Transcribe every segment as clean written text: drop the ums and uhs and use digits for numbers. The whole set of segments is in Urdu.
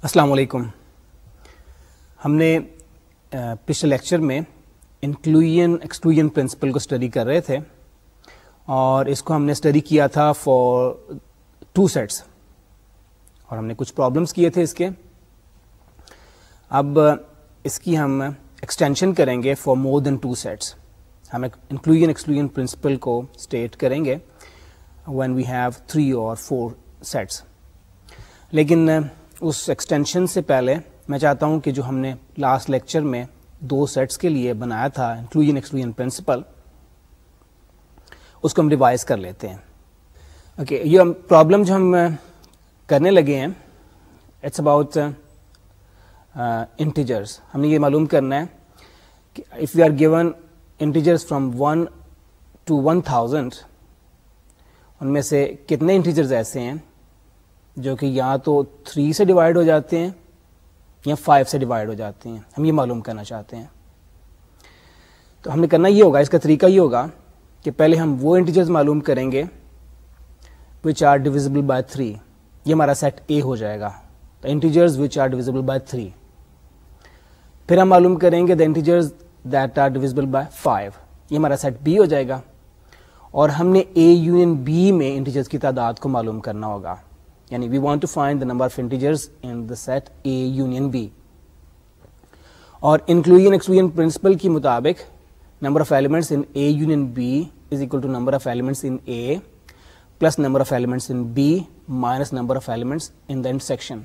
السلام علیکم. ہم نے پچھلے لیکچر میں انکلوژن ایکسکلوژن پرنسپل کو اسٹڈی کر رہے تھے اور اس کو ہم نے اسٹڈی کیا تھا فار 2 سیٹس اور ہم نے کچھ پرابلمس کیے تھے اس کے. اب اس کی ہم ایکسٹینشن کریں گے فار مور دین 2 سیٹس. ہم انکلوژن ایکسکلوژن پرنسپل کو اسٹیٹ کریں گے when we have 3 or 4 sets. لیکن اس ایکسٹینشن سے پہلے میں چاہتا ہوں کہ جو ہم نے لاسٹ لیکچر میں 2 سیٹس کے لیے بنایا تھا انکلوژن ایکسکلوژن پرنسپل، اس کو ہم ریوائز کر لیتے ہیں. اوکے، یہ پرابلم جو ہم کرنے لگے ہیں اٹس اباؤٹ انٹیجرز. ہم نے یہ معلوم کرنا ہے کہ if we are given integers from 1 to 1000، ان میں سے کتنے انٹیجرز ایسے ہیں جو کہ یا تو 3 سے ڈیوائڈ ہو جاتے ہیں یا 5 سے ڈیوائڈ ہو جاتے ہیں. ہم یہ معلوم کرنا چاہتے ہیں. تو ہم نے کرنا یہ ہوگا، اس کا طریقہ یہ ہوگا کہ پہلے ہم وہ انٹیجرز معلوم کریں گے which are divisible by 3. یہ ہمارا سیٹ A ہو جائے گا. The integers which are divisible by 3. پھر ہم معلوم کریں گے the integers that are divisible by 5. یہ ہمارا سیٹ B ہو جائے گا. اور ہم نے A یونین B میں انٹیجرز کی تعداد کو معلوم کرنا ہوگا. یعنی we want to find the number of integers in the set A union B. اور انکلوژن ایکسکلوژن پرنسپل کی مطابق number of elements in A union B is equal to number of elements in A plus number of elements in B minus number of elements in the intersection.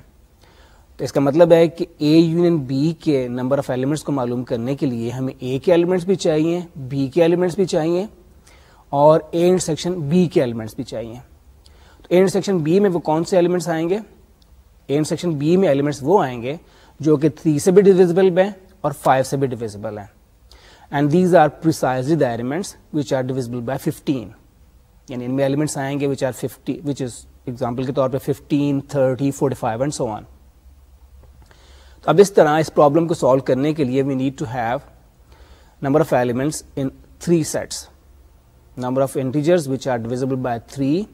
تو اس کا مطلب ہے کہ A یونین B کے نمبر آف ایلیمنٹس کو معلوم کرنے کے لیے ہمیں A کے ایلیمنٹس بھی چاہیے، B کے ایلیمنٹس بھی چاہیے اور A انٹرسیکشن B کے ایلیمنٹس بھی چاہیے. تو A انٹرسیکشن B میں وہ کون سے ایلیمنٹس آئیں گے؟ A انٹرسیکشن B میں ایلیمنٹس وہ آئیں گے جو کہ 3 سے بھی ڈیویزبل ہیں اور 5 سے بھی ڈیویزبل ہیں. And these are precisely the elements which are divisible by 15. یعنی ان میں ایلیمنٹس آئیں گے which are 50 which is example کے طور پہ 15 30 45 اینڈ سو آن. تو اب اس طرح اس پرابلم کو سالو کرنے کے لیے we need to have number of elements in 3 sets. Number of integers which are divisible by 3,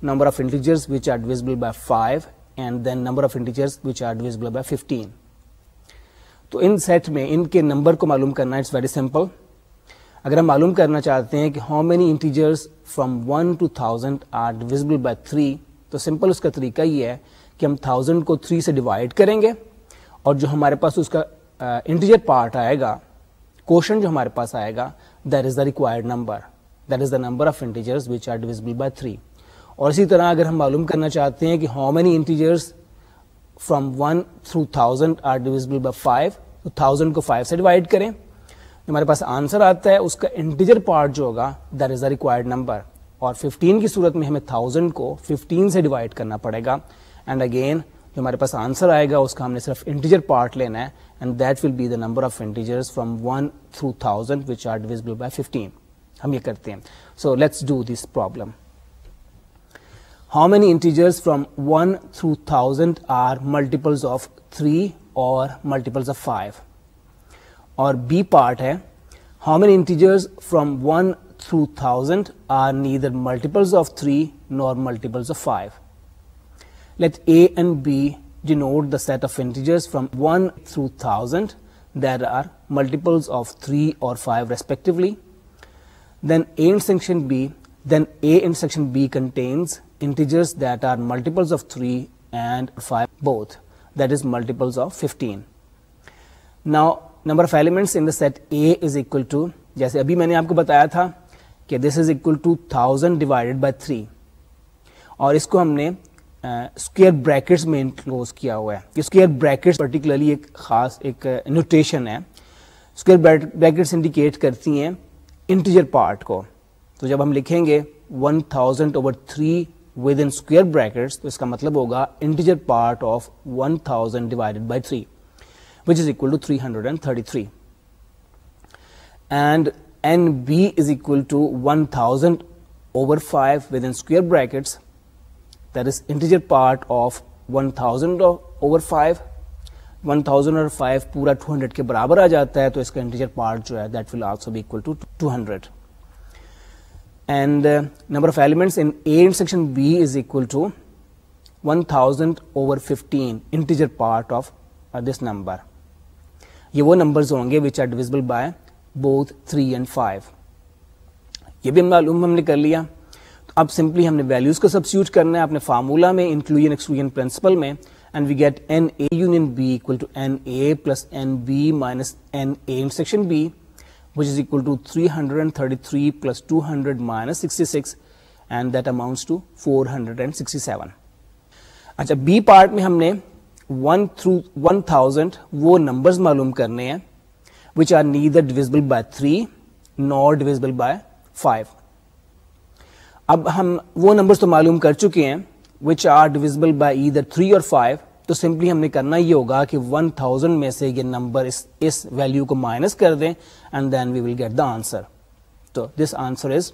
number of integers which are divisible by 5, and then number of integers which are divisible by 15. تو ان سیٹ میں ان کے نمبر کو معلوم کرنا اٹس ویری سمپل. اگر ہم معلوم کرنا چاہتے ہیں کہ how many integers from 1 to 1000 are divisible by 3، تو سمپل اس کا طریقہ یہ ہے کہ ہم 1000 کو 3 سے ڈیوائڈ کریں گے اور جو ہمارے پاس اس کا انٹیجر پارٹ آئے گا، کوشن جو ہمارے پاس آئے گا، that is the required number. That is the number of integers which are divisible by 3. اور اسی طرح اگر ہم معلوم کرنا چاہتے ہیں کہ how many integers from 1 through 1000 are divisible by 5، تو 1000 کو 5 سے ڈیوائڈ کریں، ہمارے پاس آنسر آتا ہے اس کا انٹیجر پارٹ جو ہوگا that is the required number. اور 15 کی صورت میں ہمیں 1000 کو 15 سے ڈیوائڈ کرنا پڑے گا. اینڈ اگین جو ہمارے پاس آنسر آئے گا اس کا ہم نے صرف انٹیجر پارٹ لینا ہے and that will be the number of integers from 1 through 1000 which are divisible by 15. ہم یہ کرتے ہیں. So let's do this problem. How many integers from 1 through 1000 are multiples of 3 اور ملٹیپلز آف 5. اور بی پارٹ ہے how many integers from 1 through 1000 are neither multiples of 3 nor multiples of 5. Let A and B denote the set of integers from 1 through 1000 that are multiples of 3 or 5 respectively. Then A intersection B contains integers that are multiples of 3 and 5 both, that is multiples of 15. Now number of elements in the set A is equal to، جیسے ابھی میں نے آپ کو بتایا تھا کہ this is equal to 1000 divided by 3 اور اس کو ہم نے اسکوئر بریکٹس میں انکلوز کیا ہوا ہے. یہ اسکوئر بریکٹس پرٹیکولرلی ایک خاص ایک نوٹیشن ہے. اسکوئر بریکٹس انڈیکیٹ کرتی ہیں انٹیجر پارٹ کو. تو جب ہم لکھیں گے 1000/3 ود ان اسکوئر بریکٹس تو اس کا مطلب ہوگا integer part of 1000 divided by 3 which is equal to 333. And NB is equal to 1000/5 with in square brackets, that is integer part of 1000/5. 1000 اور 5 پورا 200 کے برابر آ جاتا ہے تو اس کا انٹیجر پارٹ جو ہے that will also be equal to 200. And number of elements in A intersection B is equal to 1000/15 integer part of this number. یہ وہ نمبرز ہوں گے which are divisible by both 3 and 5. یہ بھی معلوم ہم نے کر لیا. اب سمپلی ہم نے ویلیوز کو سبسٹیوٹ کرنا ہے اپنے فارمولا میں انکلوژن ایکسکلوژن پرنسپل میں, and we get N A union B equal to N A plus N B minus N A intersection B which is equal to 333 plus 200 minus 66 and that amounts to 467. اچھا بی پارٹ میں ہم نے 1 through 1000 وہ نمبرز معلوم کرنے ہیں which are neither divisible by 3 nor divisible by 5. اب ہم وہ نمبرز تو معلوم کر چکے ہیں which are divisible by either 3 or 5. تو سمپلی ہم نے کرنا یہ ہوگا کہ 1000 میں سے یہ نمبر اس ویلیو کو مائنس کر دیں and then we will get the answer. تو this answer is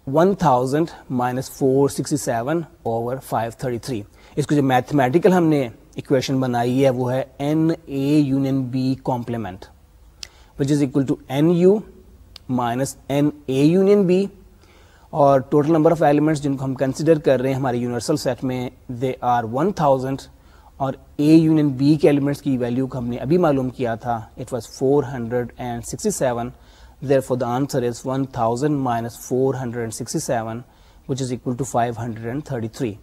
1000 minus 467 over 533. اس کو جو میتھمیٹیکل ہم نے اکویشن بنائی ہے وہ ہے N A union B complement which is equal to N U minus N A union B, اور ٹوٹل نمبر آف ایلیمنٹس جن کو ہم کنسیڈر کر رہے ہیں ہمارے یونیورسل سیٹ میں دے آر 1000, اور اے یونین بی کے ایلیمنٹس کی ویلیو کو ہم نے ابھی معلوم کیا تھا, it was 467. therefore the answer is 1000 minus 467 which is equal to 533.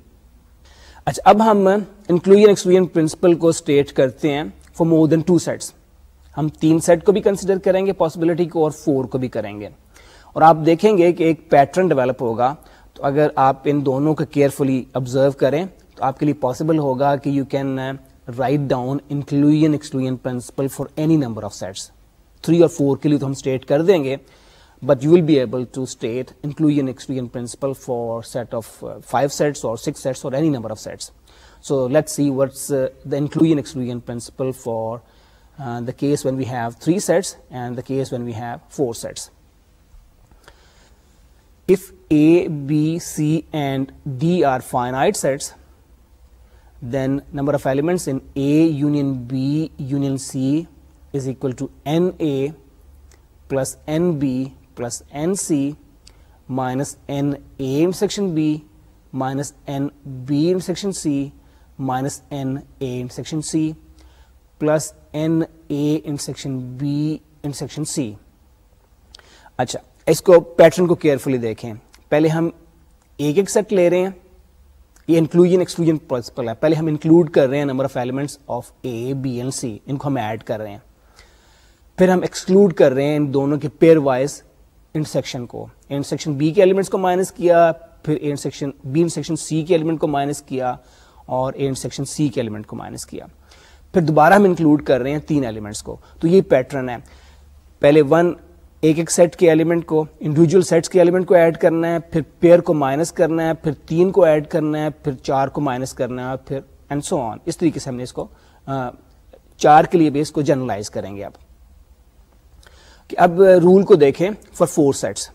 اچھا اب ہم انکلوژن ایکسکلوژن پرنسپل کو اسٹیٹ کرتے ہیں فار مور دین 2 سیٹس. ہم 3 سیٹ کو بھی کنسیڈر کریں گے پاسبلٹی کو, اور 4 کو بھی کریں گے, اور آپ دیکھیں گے کہ ایک پیٹرن ڈیولپ ہوگا. تو اگر آپ ان دونوں کو کیئرفلی آبزرو کریں تو آپ کے لیے پاسبل ہوگا کہ you can write down inclusion exclusion principle for any number of sets. 3 اور 4 کے لیے تو ہم اسٹیٹ کر دیں گے, but you will be able to state inclusion exclusion principle for set of 5 sets اور 6 سیٹس اور any number of sets. So let's see what's the inclusion exclusion principle for the case when we have 3 sets and the case when we have 4 sets. If A, B, C and D are finite sets, then number of elements in A union B union C is equal to NA plus NB plus NC minus NA intersection B minus NB intersection C minus NA intersection C plus NA intersection B intersection C. اچھا اس کو پیٹرن کو کیئرفلی دیکھیں. پہلے ہم ایک ایک سیٹ لے رہے ہیں, یہ انکلوژن ایکسکلوژن پرنسپل ہے. پہلے ہم انکلوڈ کر رہے ہیں number of elements of A B and C, ان کو ہم ایڈ کر رہے ہیں. پھر ہم ایکسکلوڈ کر رہے ہیں ان دونوں کے پیئر وائز انٹرسیکشن کو. انٹرسیکشن بی کے ایلیمنٹس کو مائنس کیا, پھر انٹرسیکشن بی انٹرسیکشن سی کے ایلیمنٹ کو مائنس کیا, اور انٹرسیکشن سی کے ایلیمنٹ کو مائنس کیا. پھر دوبارہ ہم انکلوڈ کر رہے ہیں 3 ایلیمنٹس کو. تو یہ پیٹرن ہے. پہلے ایک ایک سیٹ کے ایلیمنٹ کو, انڈیویجول سیٹس کے ایلیمنٹ کو ایڈ کرنا ہے, پھر پیئر کو مائنس کرنا ہے, پھر 3 کو ایڈ کرنا ہے, پھر 4 کو مائنس کرنا ہے, پھر اینڈ سو آن. اس طریقے سے ہم نے اس کو 4 کے لیے بھی اس کو جنرلائز کریں گے. اب رول کو دیکھیں for 4 sets.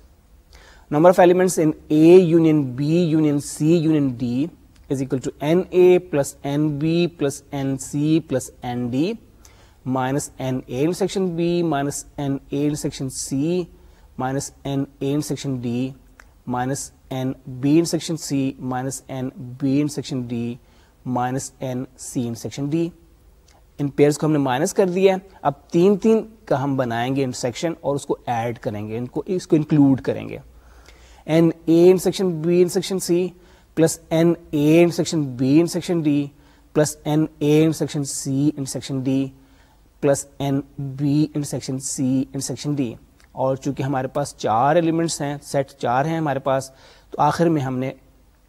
Number of elements in A union B union C union D is equal to NA plus NB plus NC plus ND minus NA intersection B minus NA intersection C minus NA intersection D minus NB intersection C minus NB intersection D minus NC intersection D. In periods کو ہم نے مائنس کر دیا ہے. اب 3 کا ہم بنائیں گے انٹرسیکشن اور اس کو ایڈ کریں گے, اس کو انکلوڈ کریں گے. NA intersection B intersection C plus NA intersection B intersection D plus NA intersection C intersection D plus NB intersection C intersection D. اور چونکہ ہمارے پاس 4 ایلیمنٹس ہیں, سیٹ 4 ہیں ہمارے پاس, تو آخر میں ہم نے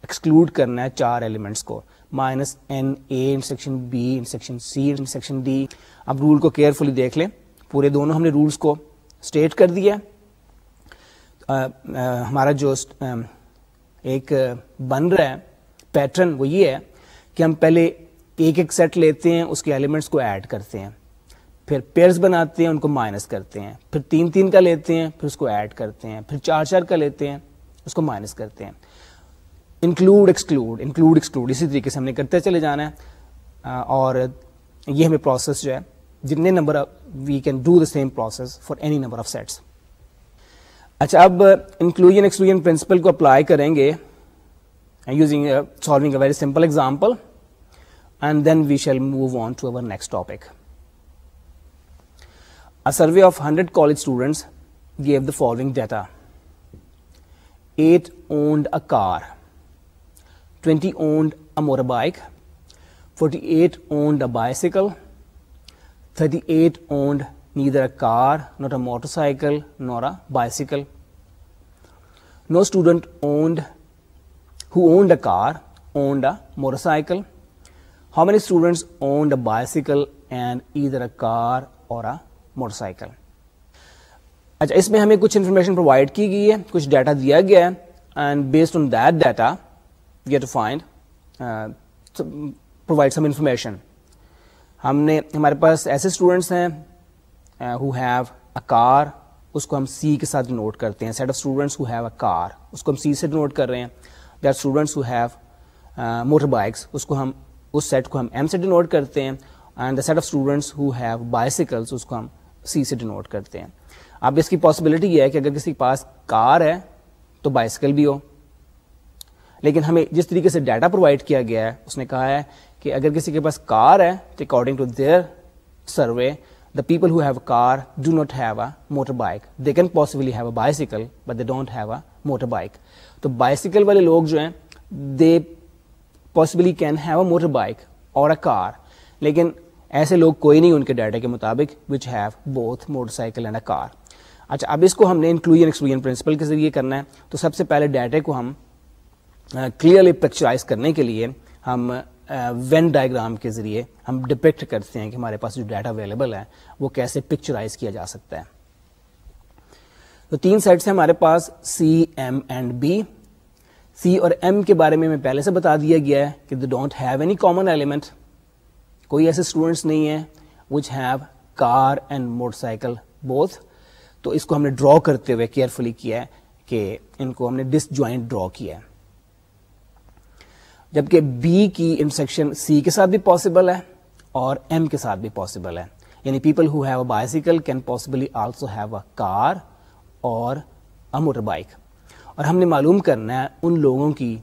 ایکسکلوڈ کرنا ہے 4 ایلیمنٹس کو, minus NA intersection B intersection C intersection D. اب رول کو کیئرفلی دیکھ لیں, پورے دونوں ہم نے رولس کو اسٹیٹ کر دیا. ہمارا جو ایک بن رہا ہے پیٹرن وہ یہ ہے کہ ہم پہلے ایک ایک سیٹ لیتے ہیں, اس کے ایلیمنٹس کو ایڈ کرتے ہیں, پھر پیئرز بناتے ہیں, ان کو مائنس کرتے ہیں, پھر 3 کا لیتے ہیں, پھر اس کو ایڈ کرتے ہیں, پھر 4 کا لیتے ہیں, اس کو مائنس کرتے ہیں. انکلوڈ ایکسکلوڈ اسی طریقے سے ہم نے کرتے چلے جانا ہے. اور یہ ہمیں پروسیس جو ہے جتنے نمبر we can do the same process for any number of sets. اچھا اب انکلوژن ایکسکلوژن پرنسپل کو اپلائی کریں گے using solving a very simple example, and then we shall move on to our next topic. A survey of 100 college students gave the following data. 8 owned a car, 20 owned a motorbike, 48 owned a bicycle, 38 owned neither a car, nor a motorcycle, nor a bicycle. No student who owned a car owned a motorcycle. How many students owned a bicycle and either a car or a motorcycle? اچھا اس میں ہمیں کچھ انفارمیشن پرووائڈ کی گئی ہے, کچھ ڈیٹا دیا گیا ہے, and based on that data we have to find provide some information. ہم نے ہمارے پاس ایسے اسٹوڈنٹس ہیں ہو ہیو اے کار, اس کو ہم سی کے ساتھ ڈینوٹ کرتے ہیں. Set of students who have a car, اس کو ہم سی سے ڈینوٹ کر رہے ہیں. There are students who have motor bikes, اس کو ہم اس سیٹ کو ہم ایم سے ڈینوٹ کرتے ہیں. And the set of students who have bicycles, اس کو ہم سی سے ڈینوٹ کرتے ہیں. اب اس کی پاسبلٹی یہ ہے کہ اگر کسی کے پاس کار ہے تو بائسیکل بھی ہو, لیکن ہمیں جس طریقے سے ڈیٹا پرووائڈ کیا گیا ہے اس نے کہا ہے کہ اگر کسی کے پاس کار ہے تو according to their survey the people who have a car do not have a motorbike. They can possibly have a bicycle but they don't have a motorbike. تو bicycle والے لوگ جو ہیں they possibly can have a motorbike or a car, لیکن ایسے لوگ کوئی نہیں ان کے ڈیٹا کے مطابق which have both motorcycle and a car. اچھا اب اس کو ہم نے انکلوژن ایکسکلوژن پرنسپل کے ذریعے کرنا ہے. تو سب سے پہلے ڈیٹا کو ہم کلیئرلی پکچرائز کرنے کے لیے ہم وین ڈائیگرام کے ذریعے ہم ڈپکٹ کرتے ہیں کہ ہمارے پاس جو ڈیٹا اویلیبل ہے وہ کیسے پکچرائز کیا جا سکتا ہے. تو 3 سیٹس ہیں ہمارے پاس, سی, ایم اینڈ بی. سی اور ایم کے بارے میں پہلے سے بتا دیا گیا ہے کہ they don't have any common element, کوئی ایسے اسٹوڈنٹس نہیں ہیں which have car and motor cycle both. تو اس کو ہم نے ڈرا کرتے ہوئے کیئرفلی کیا ہے کہ ان کو ہم نے ڈس جوائنٹ ڈرا کیا ہے. جبکہ بی کی انٹرسیکشن سی کے ساتھ بھی پاسبل ہے اور ایم کے ساتھ بھی پاسبل ہے, یعنی people who have a bicycle can possibly also have a car اور اے موٹر بائک. اور ہم نے معلوم کرنا ہے ان لوگوں کی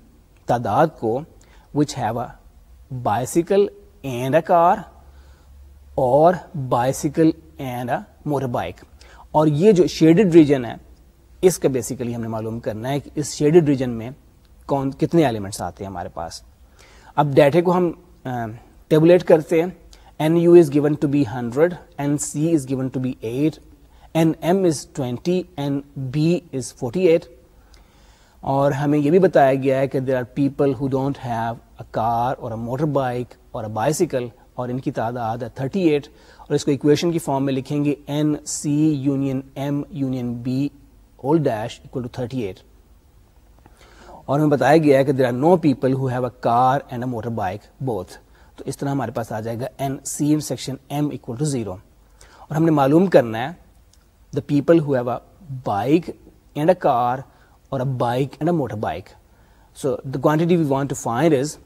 تعداد کو which have a bicycle and a car اور bicycle and a motor bike. اور یہ جو شیڈڈ ریجن ہے اس کا بیسیکلی ہم نے معلوم کرنا ہے کہ اس شیڈڈ ریجن میں کتنے ایلیمنٹس آتے ہیں ہمارے پاس. اب ڈیٹا کو ہم ٹیبولیٹ کرتے ہیں. N U is given to be 100, N C is given to be 8, N M is 20, N B is 48. اور ہمیں یہ بھی بتایا گیا ہے کہ there are people who don't have a car اور اے موٹر بائک اور اے بائسیکل, اور ان کی تعداد ہے 38. اور اس کو ایکویشن کی فارم میں لکھیں گے N C union M union B whole dash equal to 38. اور ہمیں بتایا گیا ہے کہ there are no people who have a car and a motor bike both. تو اس طرح ہمارے پاس آ جائے گا N C intersection M equal to 0. اور ہم نے معلوم کرنا ہے the people who have a bike and a car اور a bike and a motor bike. So the quantity we want to find is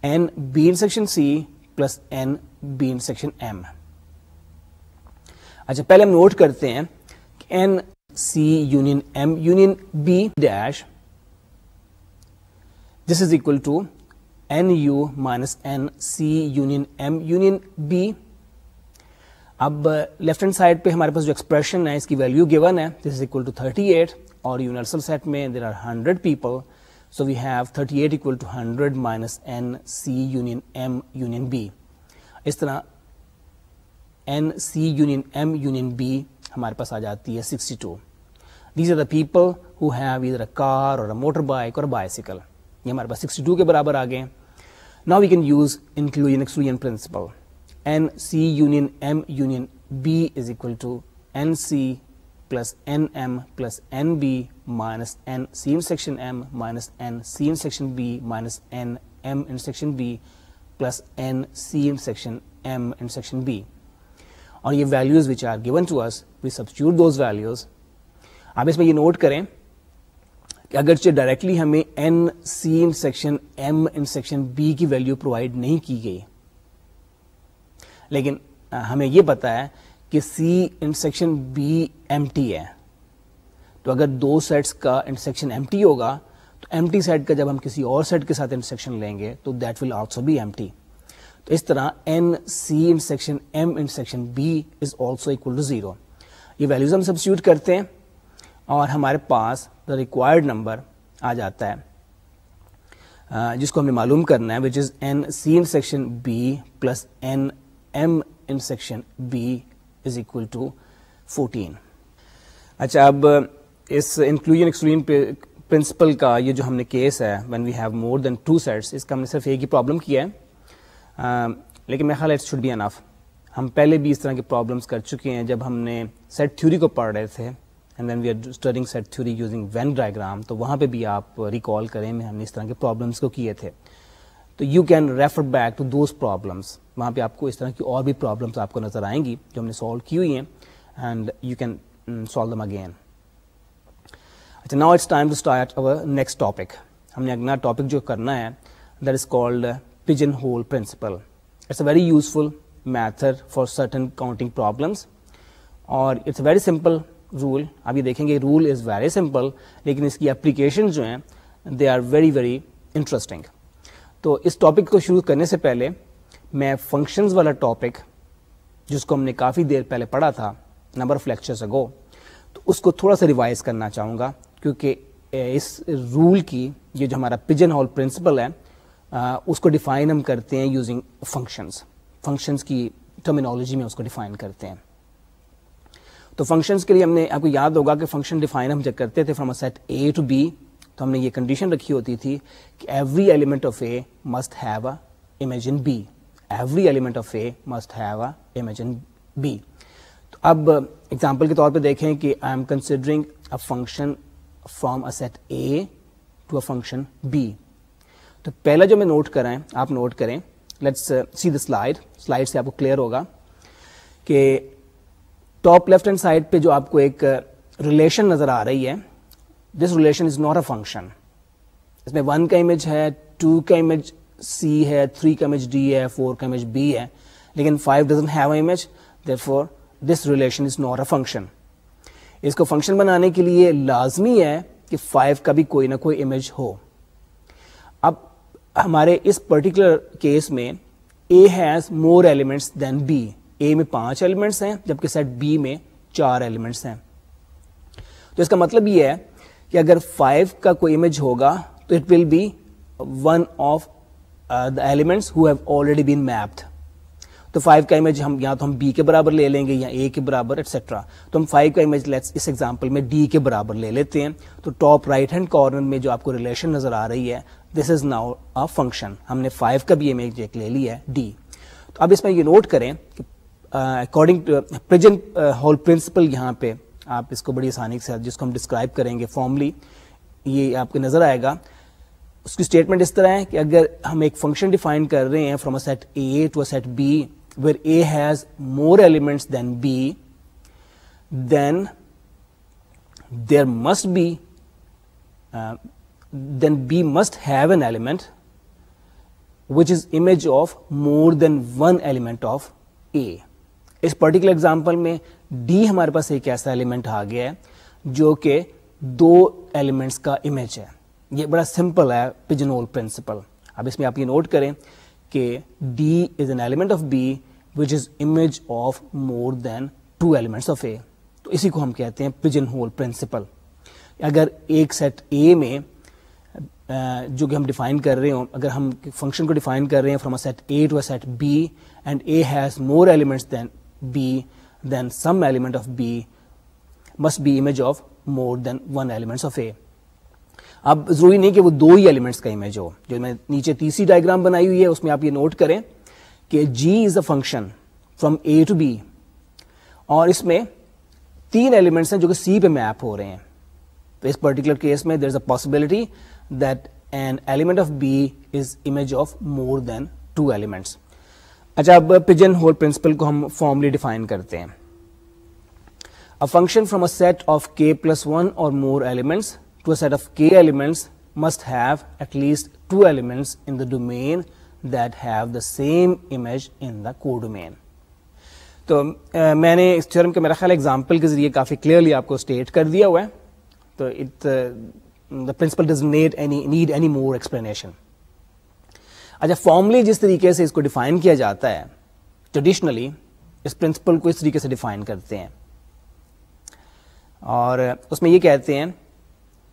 N B intersection C plus N B intersection M. اچھا پہلے ہم نوٹ کرتے ہیں کہ N C union M union B dash this is equal to nu minus nc union m union b. اب لیفٹ ہینڈ سائڈ پہ ہمارے پاس جو ایکسپریشن ہے اس کی ویلیو گیون ہے, دس از اکول ٹو 38, اور یونیورسل سیٹ میں there are 100 people, so we have 38 equal to 100 minus N C union M union B. اس طرح N C union M union B ہمارے پاس آ جاتی ہے 62. These are the people who have either a car اور اے موٹر بائک اور بائسیکل. یہ ہمارے پاس 62 کے برابر آ گئے. Now we can use inclusion exclusion principle. N C union M union B is equal to N C plus N M plus N B minus N C intersection M minus N C intersection B minus N M intersection B plus N C intersection M intersection B. اور یہ values which are given to us we substitute those values. آپ اس میں یہ نوٹ کریں کہ اگرچہ ڈائریکٹلی ہمیں N C intersection M intersection B کی ویلیو پرووائڈ نہیں کی گئی, لیکن ہمیں یہ پتا ہے کہ C intersection B empty ہے. تو اگر دو سیٹس کا انٹرسیکشن ایم ٹی ہوگا تو ایمٹی سیٹ کا جب ہم کسی اور سیٹ کے ساتھ انٹرسیکشن لیں گے تو that will also be empty. تو اس طرح N C intersection M intersection B is also equal to 0. یہ ویلیوز ہم سبسٹیوٹ کرتے ہیں اور ہمارے پاس دا ریکوائرڈ نمبر آ جاتا ہے جس کو ہم نے معلوم کرنا ہے, which is N C intersection B plus N M intersection B is equal to 14. اچھا, اب اس انکلوژن ایکسکلوژن پرنسپل کا یہ جو ہم نے کیس ہے when we have more than 2 sets, اس کا ہم نے صرف ایک ہی پرابلم کیا ہے, لیکن میرا خیال اٹ شوڈ بی انف. ہم پہلے بھی اس طرح کے پرابلمس کر چکے ہیں جب ہم نے سیٹ تھیوری کو پڑھ رہے تھے, and then we are studying set theory using Venn diagram. تو وہاں پہ بھی آپ ریکال کریں میں ہم نے اس طرح کے پرابلمس کو کیے تھے. تو you can refer back to those problems, وہاں پہ آپ کو اس طرح کی اور بھی پرابلمس آپ کو نظر آئیں گی جو ہم نے سالو کی ہوئی ہیں, and you can solve them again. اچھا, now it's time to start over next topic. ہم نے اگلا ٹاپک جو کرنا ہے that is called pigeon hole principle. It's a very useful method for certain counting problems, اور it's a very simple rule. آپ یہ دیکھیں گے رول از ویری سمپل, لیکن اس کی اپلیکیشن جو ہیں they are very very interesting. تو اس ٹاپک کو شروع کرنے سے پہلے میں فنکشنز والا ٹاپک جس کو ہم نے کافی دیر پہلے پڑھا تھا نمبر آف لیکچرز اگو, تو اس کو تھوڑا سا ریوائز کرنا چاہوں گا, کیونکہ اس رول کی یہ جو ہمارا پجن ہول پرنسپل ہے اس کو ڈیفائن ہم کرتے ہیں یوزنگ فنکشنز کی ٹرمینالوجی میں اس کو ڈیفائن کرتے ہیں. تو فنکشنز کے لیے ہم نے, آپ کو یاد ہوگا کہ فنکشن ڈیفائن ہم جب کرتے تھے from set A to B, تو ہم نے یہ کنڈیشن رکھی ہوتی تھی کہ every element of A must have a image in B. Every element of A must have a image in B. تو اب ایگزامپل کے طور پہ دیکھیں کہ I am considering a function from a set A to a function B. تو پہلا جو میں نوٹ کریں, آپ نوٹ کریں, لیٹس سی دا سلائڈ سے آپ کو کلیئر ہوگا کہ ٹاپ لیفٹ ہینڈ سائڈ پہ جو آپ کو ایک ریلیشن نظر آ رہی ہے, this relation is not a function. اس میں 1 کا امیج ہے, 2 کا امیج سی ہے, 3 کا امیج ڈی ہے, 4 کا امیج بی ہے, لیکن 5 doesn't have a image, therefore this relation is not a function. اس کو فنکشن بنانے کے لیے لازمی ہے کہ 5 کا بھی کوئی نہ کوئی امیج ہو. اب ہمارے اس پرٹیکولر کیس میں A has more elements than B. A میں 5 ایلیمنٹس ہیں جبکہ سیٹ B میں 4 ایلیمنٹس ہیں. تو اس کا مطلب یہ ہے کہ اگر 5 کا کوئی امیج ہوگا تو it will be one of the elements who have already been mapped. تو 5 کا امیج ہم یا تو ہم B کے برابر لے لیں گے یا A کے برابر ایٹسٹرا. تو ہم 5 کا امیج اس ایگزامپل میں D کے برابر لے لیتے ہیں. تو ٹاپ رائٹ ہینڈ کارنر میں جو آپ کو ریلیشن نظر آ رہی ہے this is now a function. ہم نے 5 کا بھی امیج ایک لے لی ہے D. تو اب اس میں یہ نوٹ کریں کہ according to pigeon hole principle, یہاں پہ آپ اس کو بڑی آسانی سے جس کو ہم ڈسکرائب کریں گے فارملی یہ آپ کو نظر آئے گا. اس کی اسٹیٹمنٹ اس طرح ہے کہ اگر ہم ایک فنکشن ڈیفائن کر رہے ہیں from a set A to a set B where A has more elements than B, then there must be then B must have an element which is image of more than one element of A. اس پرٹیکولر ایگزامپل میں D ہمارے پاس ایک ایسا ایلیمنٹ آ گیا ہے جو کہ 2 ایلیمنٹس کا امیج ہے. یہ بڑا سمپل ہے پجن ہول پرنسپل. اب اس میں آپ یہ نوٹ کریں کہ D is an element of B which is image of more than 2 elements of A. تو اسی کو ہم کہتے ہیں پجن ہول پرنسپل. اگر ایک سیٹ A میں جو کہ ہم ڈیفائن کر رہے ہوں, اگر ہم فنکشن کو ڈیفائن کر رہے ہیں from a set A to a set B and A has more elements than B, then some element of B must be image of more than 1 elements of A. اب ضروری نہیں کہ وہ 2 ہی ایلیمنٹس کا امیج ہو. جو میں نیچے تیسری ڈائیگرام بنائی ہوئی ہے اس میں آپ یہ نوٹ کریں کہ G is a function from A to B, اور اس میں 3 ایلیمنٹس ہیں جو کہ سی پہ میپ ہو رہے ہیں. تو اس پرٹیکولر کیس میں there is a possibility that an element of B is image of more than 2 elements. اچھا, اب پجن ہول پرنسپل کو ہم فارملی ڈیفائن کرتے ہیں. A function from a set of k plus 1 or more elements to a set of k elements must have at least 2 elements in the domain that have the same image in the codomain. تو میں نے اس تھیورم کا میرا خیال ایگزامپل کے ذریعے کافی کلیئرلی آپ کو اسٹیٹ کر دیا ہوا ہے. تو the principle doesn't need any more explanation. اچھا فارملی جس طریقے سے اس کو ڈیفائن کیا جاتا ہے ٹریڈیشنلی اس پرنسپل کو اس طریقے سے ڈیفائن کرتے ہیں اور اس میں یہ کہتے ہیں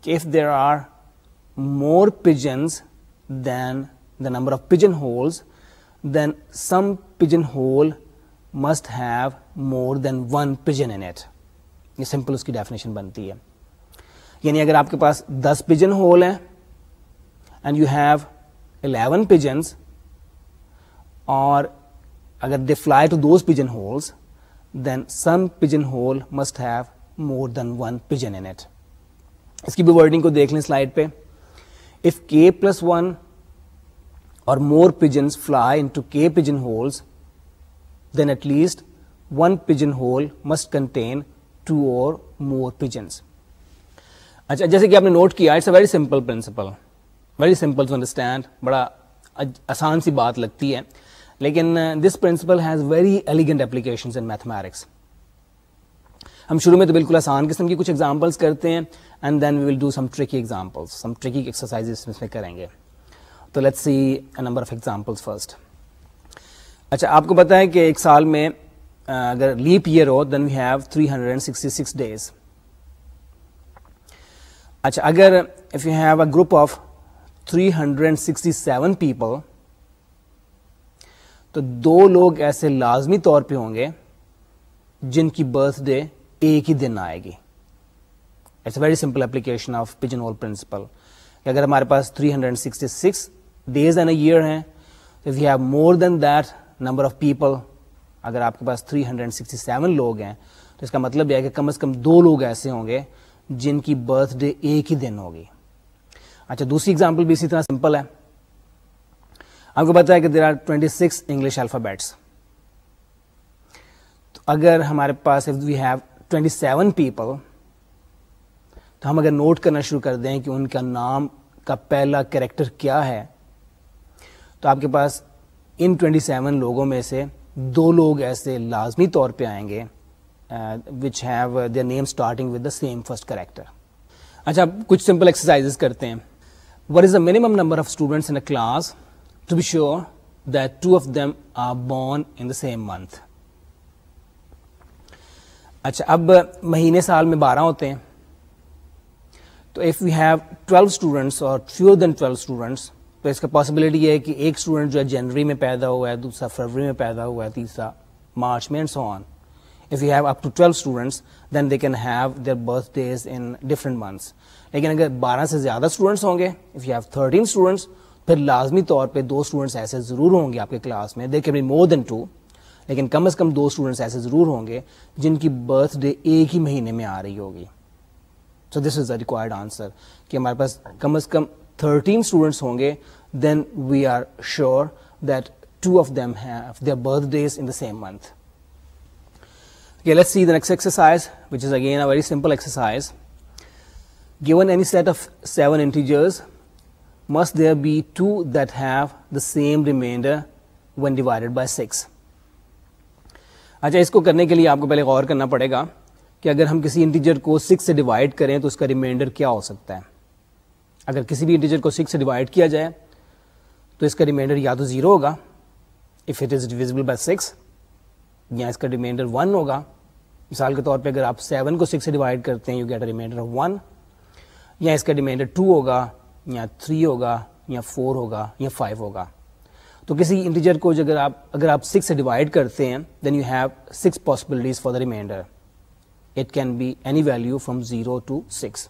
کہ if there are more pigeons than the number of pigeonholes, then some pigeonhole must have more than one pigeon in it. یہ سمپل اس کی ڈیفینیشن بنتی ہے. یعنی اگر آپ کے پاس 10 پجن ہول ہیں اینڈ یو ہیو 11 pigeons, اور اگر they fly to those pigeon holes, then some pigeon hole must have more than one pigeon in it. اس کی بھی ورڈنگ کو دیکھ لیں سلائڈ پہ. If k plus 1 or more pigeons fly into k pigeon holes, then at least one pigeon hole must contain 2 or more pigeons. اچھا جیسے کہ آپ نے نوٹ کیا it's a very simple principle, very simple to understand, بڑا آسان سی بات لگتی ہے, لیکن this principle has very elegant applications in mathematics. ہم شروع میں تو بالکل آسان قسم کی کچھ ایگزامپلس کرتے ہیں and then we will do some tricky examples, some tricky exercise اس میں کریں گے. تو let's see a number of examples first. اچھا آپ کو پتا ہے کہ ایک سال میں اگر لیپ ایئر ہو دین وی ہیو 366 days. اچھا اگر if you have a group of 367 people, تو 2 لوگ ایسے لازمی طور پہ ہوں گے جن کی برتھ ڈے ایک ہی دن آئے گی. It's a very simple application of pigeon hole principle. اگر ہمارے پاس 366 days in a year ہیں, if you have more than that number of people, اگر آپ کے پاس 367 لوگ ہیں تو اس کا مطلب یہ ہے کہ کم از کم 2 لوگ ایسے ہوں گے جن کی برتھ ڈے ایک ہی دن ہوگی. اچھا دوسری ایگزامپل بھی اسی طرح سمپل ہے. آپ کو پتا ہے کہ دیر آر 26 انگلش الفابیٹس. تو اگر ہمارے پاس if we have 27 people, تو ہم اگر نوٹ کرنا شروع کر دیں کہ ان کا نام کا پہلا کریکٹر کیا ہے, تو آپ کے پاس ان 27 لوگوں میں سے 2 لوگ ایسے لازمی طور پہ آئیں گے which have their name starting with the same first character. اچھا کچھ سمپل ایکسرسائزز کرتے ہیں. What is the minimum number of students in a class to be sure that 2 of them are born in the same month? اچھا اب مہینے سال میں 12 ہوتے ہیں, تو if we have 12 students or fewer than 12 students, تو اس کا پاسبلٹی یہ ہے کہ ایک اسٹوڈنٹ جو ہے جنوری میں پیدا ہوا ہے, دوسرا فروری میں پیدا ہوا ہے, تیسرا مارچ میں, and so on. If you have up to 12 students, then they can have their birthdays in different months. لیکن اگر 12 سے زیادہ اسٹوڈنٹس ہوں گے, if you have 13 students, پھر لازمی طور پہ 2 اسٹوڈنٹس ایسے ضرور ہوں گے آپ کے کلاس میں. There can be more than 2, لیکن کم از کم 2 اسٹوڈنٹس ایسے ضرور ہوں گے جن کی برتھ ڈے ایک ہی مہینے میں آ رہی ہوگی. So this is the required answer, کہ ہمارے پاس کم از کم 13 اسٹوڈنٹس ہوں گے, then we are sure that 2 of them have their birthdays in the same month. Okay, let's see the next exercise, which is again a very simple exercise. Given any set of 7 integers, must there be 2 that have the same remainder when divided by 6? اچھا اس کو کرنے کے لیے آپ کو پہلے غور کرنا پڑے گا کہ اگر ہم کسی انٹیجر کو 6 سے ڈیوائڈ کریں تو اس کا ریمائنڈر کیا ہو سکتا ہے. اگر کسی بھی انٹیجر کو 6 سے ڈیوائڈ کیا جائے تو اس کا ریمائنڈر یا تو 0 ہوگا if it is divisible by 6, یا اس کا ریمائنڈر 1 ہوگا. مثال کے طور پہ اگر آپ 7 کو 6 سے ڈیوائڈ کرتے ہیں, you get a remainder of 1, یا اس کا ریمائنڈر 2 ہوگا, یا 3 ہوگا, یا 4 ہوگا, یا 5 ہوگا. تو کسی انٹیجر کو اگر آپ 6 سے ڈیوائڈ کرتے ہیں then you have 6 possibilities for the remainder. It can be any value from 0 to 6.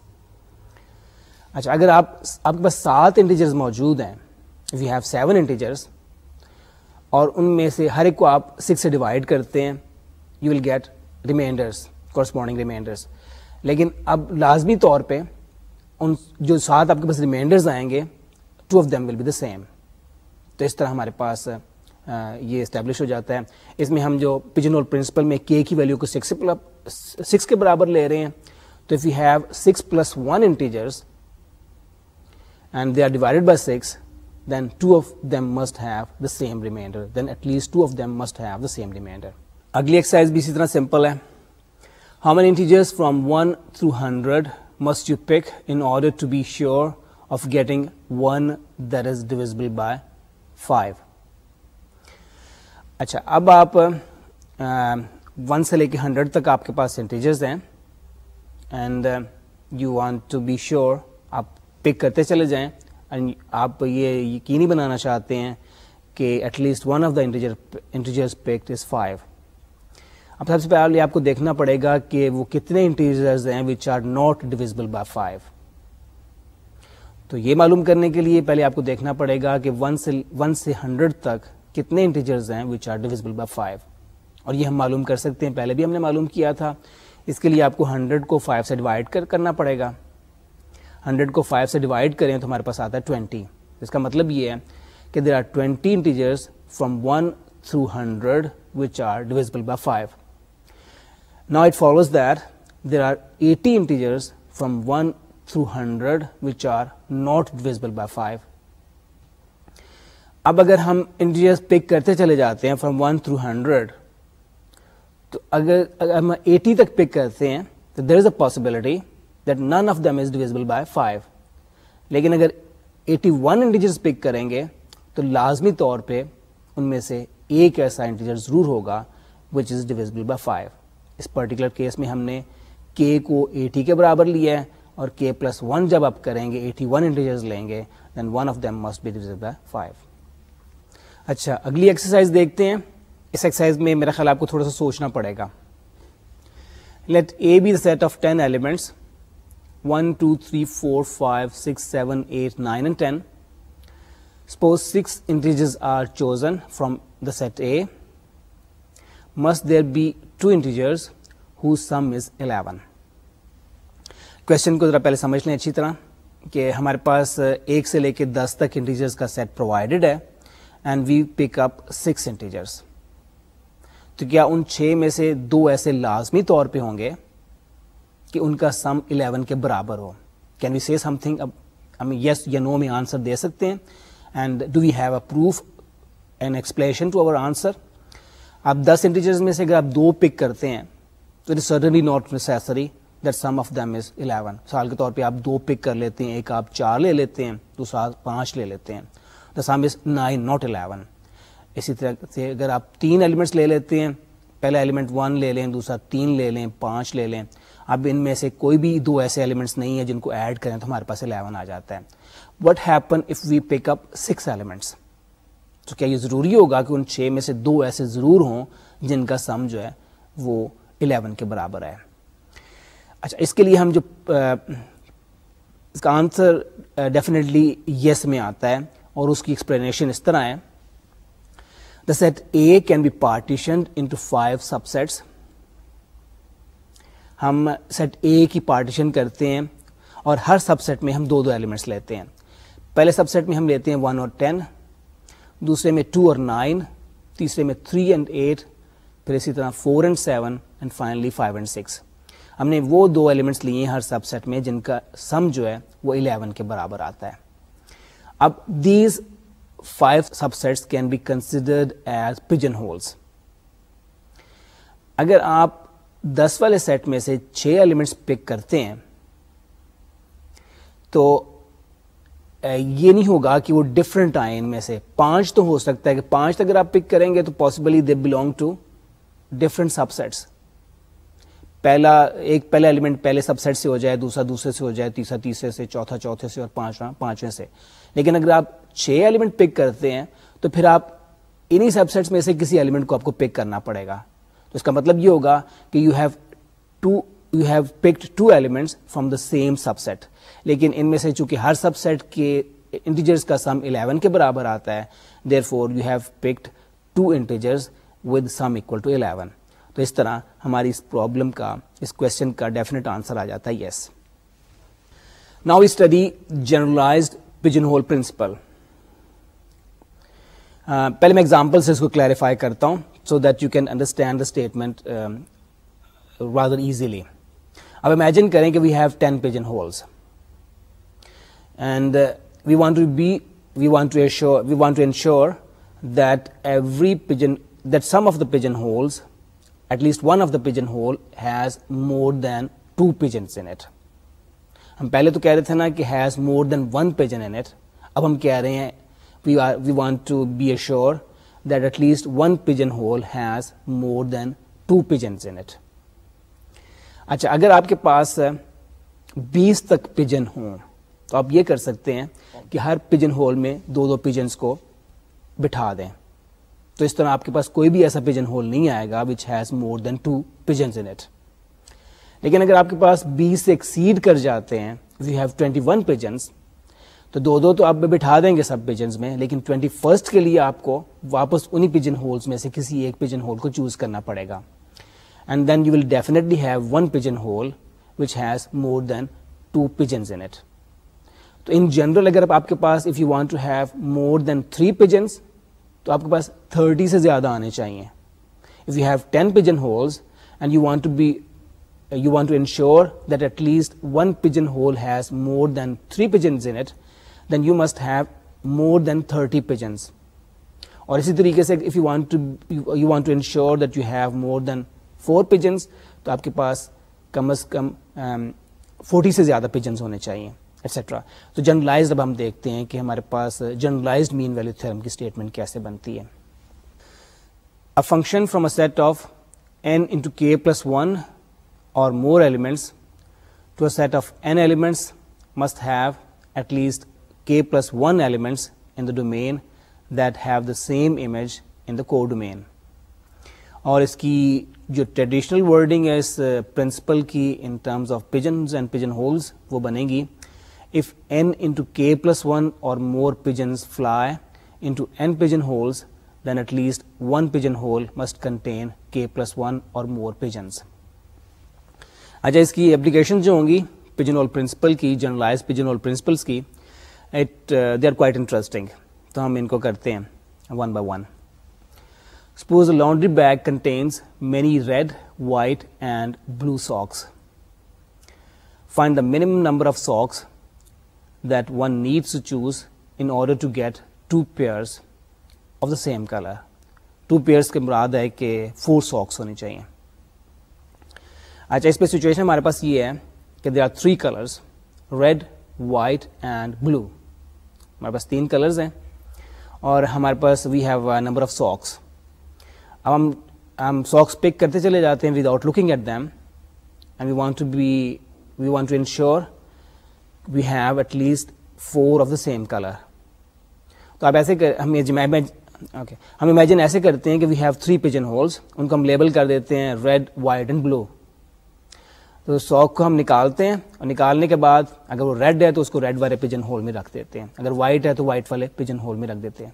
اچھا اگر آپ کے پاس 7 انٹیجرز موجود ہیں, if you have 7 integers, اور ان میں سے ہر ایک کو آپ 6 سے ڈیوائڈ کرتے ہیں, you will get remainders, corresponding remainders. لیکن اب لازمی طور پہ ان جو 7 آپ کے پاس ریمائنڈرز آئیں گے, 2 of them will be the same. تو اس طرح ہمارے پاس یہ اسٹیبلش ہو جاتا ہے. اس میں ہم جو پجن ہول پرنسپل میں k کی ویلیو کو 6 کے برابر لے رہے ہیں, تو if you have 6 plus 1 integers and they are divided by 6, then 2 of them must have the same remainder. Then at least 2 of them must have the same remainder. اگلی ایکسرسائز بھی اسی طرح سمپل ہے. How many integers from 1 through 100 must you pick in order to be sure of getting one that is divisible by 5. اچھا اب آپ 1 سے لے کے 100 تک آپ کے پاس انٹیجرز ہیں and you want to be sure آپ پک کرتے چلے جائیں اینڈ آپ یہ یقینی بنانا چاہتے ہیں کہ at least one of the integers picked is 5. اب سب سے پہلے آپ کو دیکھنا پڑے گا کہ وہ کتنے انٹیجرز ہیں which are not divisible by 5. تو یہ معلوم کرنے کے لیے پہلے آپ کو دیکھنا پڑے گا کہ 1 سے 100 تک کتنے انٹیجرز ہیں which are divisible by 5. اور یہ ہم معلوم کر سکتے ہیں, پہلے بھی ہم نے معلوم کیا تھا. اس کے لیے آپ کو 100 کو 5 سے ڈیوائڈ کرنا پڑے گا. 100 کو 5 سے ڈیوائڈ کریں تو ہمارے پاس آتا ہے 20. اس کا مطلب یہ ہے کہ there are 20 integers from 1 through 100 which are divisible by 5. Now it follows that there are 80 integers from 1 through 100 which are not divisible by 5. اب اگر ہم انٹیجرز پک کرتے چلے جاتے ہیں from 1 through 100 تو اگر ہم 80 تک پک کرتے ہیں تو there is a possibility that none of them is divisible by 5. لیکن اگر 81 انٹیجرز پک کریں گے تو لازمی طور پہ ان میں سے ایک ایسا انٹیجر ضرور ہوگا which is divisible by 5. اس پرٹیکولر کیس میں ہم نے k کو 80 کے برابر لیا ہے اور k پلس 1 جب آپ کریں گے 81 انٹیجرز لیں گے then one of them must be divisible by 5. اچھا اگلی ایکسرسائز دیکھتے ہیں. اس ایکسرسائز میں میرا خیال آپ کو تھوڑا سا سوچنا پڑے گا. let A be the set of 10 elements 1 2 3 4 5 6 7 8 9 and 10. Suppose 6 integers are chosen from the set A. Must there be 2 integers whose sum is 11. Question کو ذرا پہلے سمجھ لیں اچھی طرح کہ ہمارے پاس 1 سے لے کے 10 تک انٹیجرز کا سیٹ پرووائڈیڈ ہے and we pick up 6 integers. تو کیا ان 6 میں سے 2 ایسے لازمی طور پہ ہوں گے کہ ان کا سم 11 کے برابر ہو؟ کین وی سے سم تھنگ؟ ہم یس یا نو میں آنسر دے سکتے ہیں. And do we have a proof and explanation to our answer? آپ 10 انٹیجرز میں سے اگر آپ 2 پک کرتے ہیں تو it is certainly not necessary that some of them is 11. مثال کے طور پہ آپ 2 پک کر لیتے ہیں, ایک آپ 4 لے لیتے ہیں, دوسرا 5 لے لیتے ہیں, دا سم از 9 ناٹ 11. اسی طرح سے اگر آپ 3 ایلیمنٹس لے لیتے ہیں, پہلا ایلیمنٹ 1 لے لیں, دوسرا 3 لے لیں, 5 لے لیں, اب ان میں سے کوئی بھی 2 ایسے ایلیمنٹس نہیں ہیں جن کو ایڈ کریں تو ہمارے پاس 11 آ جاتا ہے. What happen if we pick up 6 elements? تو کیا یہ ضروری ہوگا کہ ان 6 میں سے 2 ایسے ضرور ہوں جن کا سم جو ہے وہ 11 کے برابر ہے؟ اچھا اس کے لیے ہم جو اس کا آنسر ڈیفینیٹلی یس میں آتا ہے اور اس کی ایکسپلینیشن اس طرح ہے. The set A can be partitioned into 5 sub seats. ہم سیٹ اے کی پارٹیشن کرتے ہیں اور ہر سب سیٹ میں ہم 2 ایلیمنٹس لیتے ہیں. پہلے سب سیٹ میں ہم لیتے ہیں 1 اور 10, دوسرے میں 2 اور 9, تیسرے میں 3 and 8, پھر اسی طرح 4 and 7 اینڈ فائنلی 5 and 6. ہم نے وہ 2 ایلیمنٹس لیے ہیں ہر سب سیٹ میں جن کا سم جو ہے وہ 11 کے برابر آتا ہے. اب these 5 sub sets can be considered as pigeon holes. اگر آپ 10 والے سیٹ میں سے 6 ایلیمنٹس پک کرتے ہیں تو یہ نہیں ہوگا کہ وہ ڈفرنٹ آئیں. ان میں سے 5 تو ہو سکتا ہے کہ 5 اگر آپ پک کریں گے تو possibly they belong to different sub sets. پہلا ایلیمنٹ پہلے سب سیٹ سے ہو جائے, دوسرا دوسرے سے ہو جائے, تیسرا تیسرے سے, چوتھا چوتھے سے اور پانچویں سے. لیکن اگر آپ 6 ایلیمنٹ پک کرتے ہیں تو پھر آپ انہی سب سیٹس میں سے کسی ایلیمنٹ کو آپ کو پک کرنا پڑے گا. تو اس کا مطلب یہ ہوگا کہ you have picked 2 elements from the same sub set. لیکن ان میں سے چونکہ ہر سب سیٹ کے انٹیجرز کا سم 11 کے برابر آتا ہے, therefore you have picked 2 integers with sum equal to 11. تو اس طرح ہماری اس پرابلم کا, اس کوشچن کا ڈیفینیٹ آنسر آ جاتا ہے yes. Now we study generalised pigeon hole principle. پہلے میں ایگزامپل سے اس کو کلیریفائی کرتا ہوں so that you can understand the statement rather easily. اب امیجن کریں کہ we have 10 pigeon holes and we want to ensure that some of the pigeonholes, at least one of the pigeonhole has more than 2 pigeons in it. ہم پہلے تو کہہ رہے تھے نا کہ has more than one pigeon in it. اب ہم کہہ رہے ہیں we want to be ensure that at least one pigeon hole has more than two pigeons in it. اچھا, اگر آپ کے پاس 20 تک پیجن ہوں تو آپ یہ کر سکتے ہیں کہ ہر پیجن ہول میں 2 پیجنز کو بٹھا دیں. تو اس طرح آپ کے پاس کوئی بھی ایسا پیجن ہول نہیں آئے گا which has more than 2 pigeons in it. لیکن اگر آپ کے پاس 20 سے ایکسیڈ کر جاتے ہیں, if you have 21 pigeons, تو 2 تو آپ بٹھا دیں گے سب پیجنز میں, لیکن 21st کے لیے آپ کو واپس انہی پیجن ہولز میں سے کسی ایک پیجن ہول کو چوز کرنا پڑے گا. And then you will definitely have one pigeon hole which has more than 2 pigeons in it. تو in general اگر آپ کے پاس if you want to have more than 3 pigeons تو آپ کے پاس 30 سے زیادہ آنے چاہیے. If you have 10 pigeon holes and you want to ensure that at least one pigeon hole has more than 3 pigeons in it, then you must have more than 30 pigeons. اور اسی طریقے سے if you want to ensure that you have more than 4 pigeons تو آپ کے پاس کم از کم 40 سے زیادہ pigeons ہونے چاہیے ایٹسٹرا. تو جنرلائزڈ اب ہم دیکھتے ہیں کہ ہمارے پاس جنرلائزڈ مین ویلیو تھیورم کی اسٹیٹمنٹ کیسے بنتی ہے. A function from a set of n into k plus 1 or more elements to a set of n elements must have at least k plus 1 elements in the domain that have the same image in the codomain. اور اس کی جو ٹریڈیشنل ورڈنگ ہے اس پرنسپل کی in terms of pigeons and pigeon holes وہ بنے گی if n into k plus 1 or more pigeons fly into n pigeon holes, then at least one pigeon hole must contain k plus 1 or more pigeons. اچھا, اس کی اپلیکیشن جو ہوں گی pigeon hole principle کی, generalized pigeon hole principles کی, they are quite interesting. تو ہم ان کو کرتے ہیں one by one. Suppose a laundry bag contains many red, white and blue socks. Find the minimum number of socks that one needs to choose in order to get 2 pairs of the same color. 2 pairs کے مراد ہے کہ 4 socks ہونی چاہیے. اچھا, اس پہ سچویشن ہمارے پاس یہ ہے کہ there are 3 colors, red, white and blue. ہمارے پاس 3 colors ہیں اور ہمارے پاس we have a number of socks. اب ہم socks پک کرتے چلے جاتے ہیں without looking at them and we want to ensure we have at least 4 of the same color. تو اب ایسے ہم امیجن ایسے کرتے ہیں کہ we have 3 pigeon holes, ان کو ہم لیبل کر دیتے ہیں red, white and blue. تو ساک کو ہم نکالتے ہیں اور نکالنے کے بعد اگر وہ ریڈ ہے تو اس کو ریڈ والے پیجن ہول میں رکھ دیتے ہیں, اگر وائٹ ہے تو وائٹ والے پیجن ہول میں رکھ دیتے ہیں.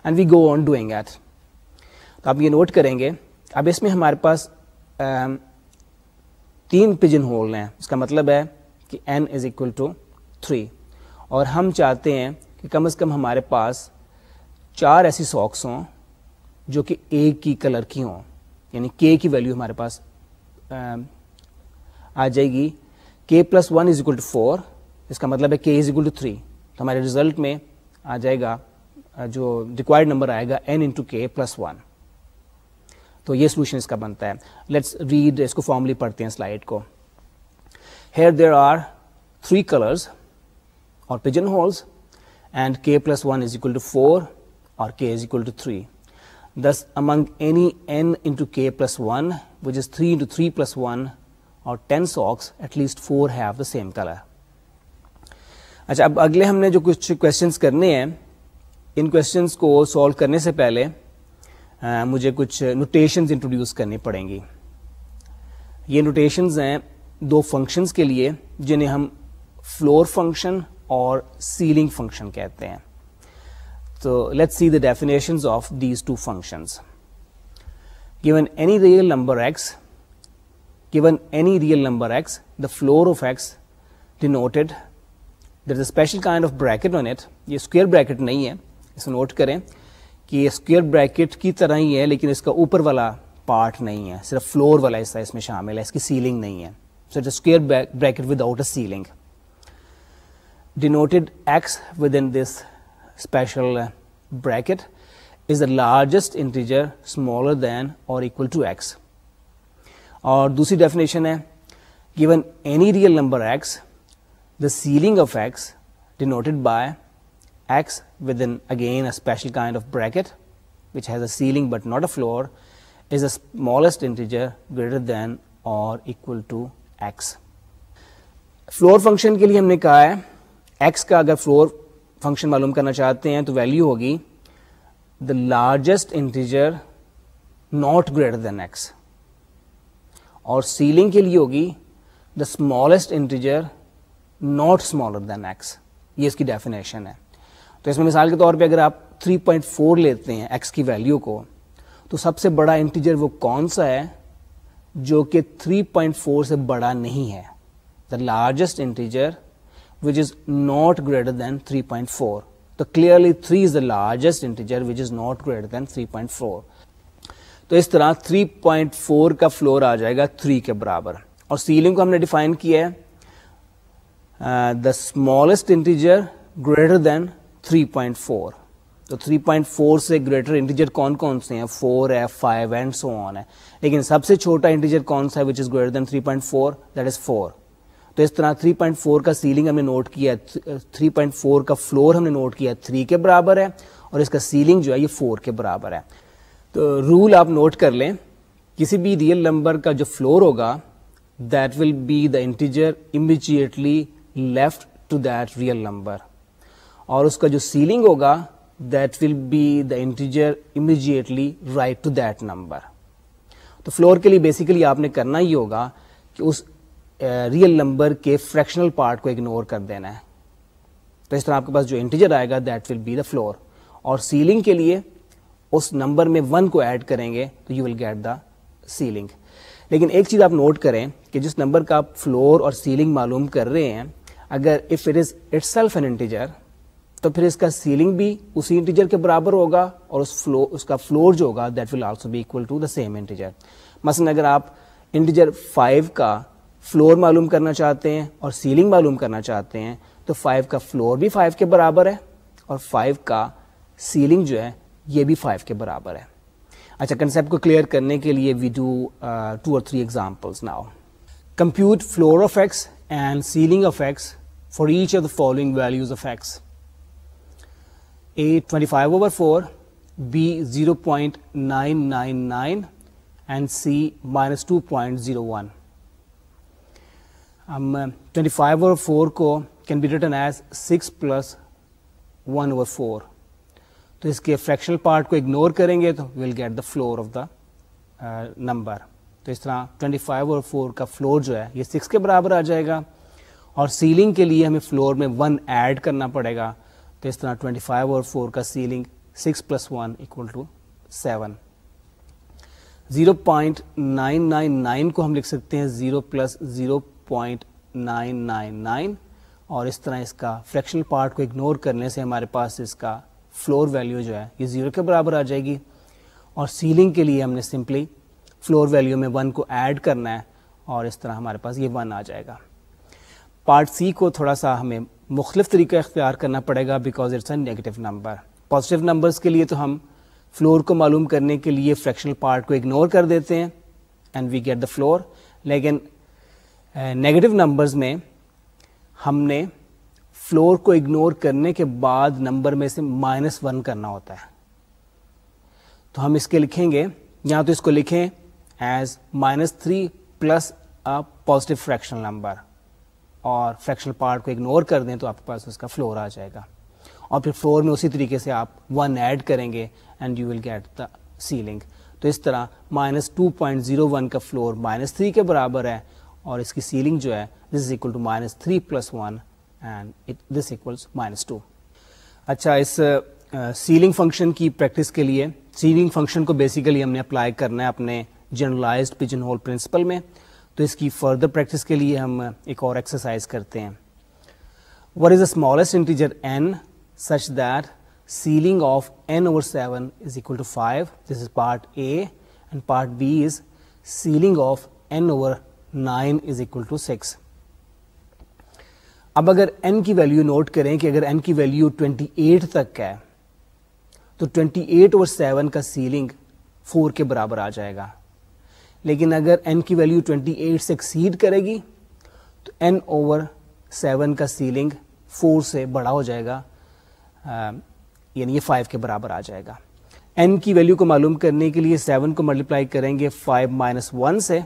And we go on doing it. تو آپ یہ نوٹ کریں گے اب اس میں ہمارے پاس 3 پیجن ہول ہیں, اس کا مطلب ہے کہ n از اکول ٹو 3 اور ہم چاہتے ہیں کہ کم از کم ہمارے پاس 4 ایسی ساکس ہوں جو کہ ایک کی کلر کی ہوں, یعنی k کی ویلیو ہمارے پاس آ جائے گی k plus 1 is equal to 4, اس کا مطلب ہے k از اکول ٹو 3. تو ہمارے ریزلٹ میں آ جائے گا جو ریکوائرڈ نمبر آئے گا n انٹو k پلس 1. تو یہ سولوشن اس کا بنتا ہے. لیٹس ریڈ, اس کو فارملی پڑھتے ہیں سلائڈ کو. Here there are 3 colors or pigeon holes and k plus 1 is equal to 4 or k is equal to 3. Thus among any n into k plus 1 which is 3 into 3 plus 1 or 10 socks at least 4 have the same color. اچھا, اب اگلے ہم نے جو کچھ کویشچنس کرنے ہیں, ان کویشچنس کو سالو کرنے سے پہلے مجھے کچھ نوٹیشنز انٹروڈیوس کرنی پڑیں گی. یہ نوٹیشنز ہیں 2 فنکشنز کے لیے جنہیں ہم فلور فنکشن اور سیلنگ فنکشن کہتے ہیں. تو let's C the definitions of these 2 functions. Given any real number x, the floor of x denoted, there is a special kind of bracket on it. یہ اسکوئر بریکٹ نہیں ہے, اسے نوٹ کریں کہ یہ اسکوئر بریکٹ کی طرح ہی ہے لیکن اس کا اوپر والا پارٹ نہیں ہے, صرف فلور والا حصہ اس میں شامل ہے, اس کی سیلنگ نہیں ہے. So it's a square bracket without a ceiling. Denoted x within this special bracket is the largest integer smaller than or equal to x. اور دوسری ڈیفینیشن ہے given any real number x, the ceiling of x denoted by x within again a special kind of bracket which has a ceiling but not a floor is the smallest integer greater than or equal to x. Floor function کے لیے ہم نے کہا ہے x کا اگر فلور فنکشن معلوم کرنا چاہتے ہیں تو ویلیو ہوگی the largest integer not greater than x, اور سیلنگ کے لیے ہوگی دا smallest integer not smaller than x. یہ اس کی ڈیفینیشن ہے. تو اس میں مثال کے طور پہ اگر آپ 3.4 لیتے ہیں x کی ویلیو کو, تو سب سے بڑا انٹیجر وہ کون سا ہے جو کہ 3.4 سے بڑا نہیں ہے؟ the largest integer which is not greater than 3.4. تو clearly 3 is the largest integer which is not greater than 3.4. تو اس طرح 3.4 کا فلور آ جائے گا 3 کے برابر, اور سیلنگ کو ہم نے ڈیفائن کیا ہے the smallest integer greater than 3.4. تو 3.4 سے گریٹر انٹیجر کون کون سے ہیں؟ 4 ہے, 5 اینڈ سو آن ہے, لیکن سب سے چھوٹا انٹیجر کون سا ہے which is greater than 3.4؟ that is 4. تو اس طرح 3.4 کا سیلنگ ہم نے نوٹ کیا, 3.4 کا فلور ہم نے نوٹ کیا 3 کے برابر ہے, اور اس کا سیلنگ جو ہے یہ 4 کے برابر ہے. تو رول آپ نوٹ کر لیں, کسی بھی ریئل نمبر کا جو فلور ہوگا that will be the integer immediately left to that real number, اور اس کا جو سیلنگ ہوگا that will be the integer immediately right to that number. تو فلور کے لیے بیسیکلی آپ نے کرنا ہی ہوگا کہ اس ریئل نمبر کے فریکشنل پارٹ کو اگنور کر دینا ہے. تو اس طرح آپ کے پاس جو انٹیجر آئے گا that will be the floor, اور سیلنگ کے لیے اس نمبر میں 1 کو ایڈ کریں گے تو you will get the ceiling. لیکن ایک چیز آپ نوٹ کریں کہ جس نمبر کا آپ فلور اور سیلنگ معلوم کر رہے ہیں, اگر if it is it self an integer تو پھر اس کا سیلنگ بھی اسی انٹیجر کے برابر ہوگا, اور اس کا فلور جو ہوگا that will also be equal to the same integer. مثلا اگر آپ انٹیجر 5 کا فلور معلوم کرنا چاہتے ہیں اور سیلنگ معلوم کرنا چاہتے ہیں تو 5 کا فلور بھی 5 کے برابر ہے, اور 5 کا سیلنگ جو ہے یہ بھی 5 کے برابر ہے. اچھا, کنسیپٹ کو کلیئر کرنے کے لیے we do 2 or 3 examples now. Compute floor of X and ceiling of X for each of the following values of X. A 25/4, B 0.999 and C -2.01. 25/4 کو can be written as 6 + 1/4. تو اس کے فریکشنل پارٹ کو اگنور کریں گے تو we'll get the floor of the number. تو اس طرح 25/4 کا فلور جو ہے یہ 6 کے برابر آ جائے گا, اور سیلنگ کے لیے ہمیں فلور میں 1 ایڈ کرنا پڑے گا. تو اس طرح 25/4 کا سیلنگ 6 + 1 = 7. 0.999 کو ہم لکھ سکتے ہیں 0 + 0.999, اور اس طرح اس کا فریکشنل پارٹ کو اگنور کرنے سے ہمارے پاس اس کا فلور ویلیو جو ہے یہ 0 کے برابر آ جائے گی, اور سیلنگ کے لیے ہم نے سمپلی فلور ویلیو میں 1 کو ایڈ کرنا ہے, اور اس طرح ہمارے پاس یہ 1 آ جائے گا. پارٹ سی کو تھوڑا سا ہمیں مختلف طریقہ اختیار کرنا پڑے گا because it's a negative number. Positive numbers کے لیے تو ہم فلور کو معلوم کرنے کے لیے فریکشنل پارٹ کو اگنور کر دیتے ہیں and we get the floor, لیکن نیگیٹو نمبرز میں ہم نے فلور کو اگنور کرنے کے بعد نمبر میں سے -1 کرنا ہوتا ہے. تو ہم اس کے لکھیں گے, یا تو اس کو لکھیں ایز -3 + پازیٹیو فریکشنل نمبر, اور فریکشنل پارٹ کو اگنور کر دیں تو آپ کے پاس اس کا فلور آ جائے گا, اور پھر فلور میں اسی طریقے سے آپ 1 ایڈ کریں گے and you will get the ceiling. تو اس طرح -2.01 کا فلور -3 کے برابر ہے, اور اس کی سیلنگ جو ہے this is equal to -3 + 1 and this equals -2. اچھا, اس سیلنگ فنکشن کی پریکٹس کے لیے سیلنگ فنکشن کو بیسیکلی ہم نے اپلائی کرنا ہے اپنے جنرلائزڈ پجن ہول پرنسپل میں. تو اس کی فردر پریکٹس کے لیے ہم ایک اور ایکسرسائز کرتے ہیں. What is the smallest integer n such that ceiling of n/7 is equal to 5? This is part A, and part B is ceiling of n/9 is equal to 6. اب اگر n کی ویلیو نوٹ کریں کہ اگر n کی ویلیو 28 تک ہے تو 28/7 کا سیلنگ 4 کے برابر آ جائے گا. لیکن اگر n کی ویلیو 28 سے ایکسیڈ کرے گی تو n/7 7 کا سیلنگ 4 سے بڑا ہو جائے گا, یعنی یہ 5 کے برابر آ جائے گا. n کی ویلیو کو معلوم کرنے کے لیے 7 کو ملٹیپلائی کریں گے 5 - 1 سے,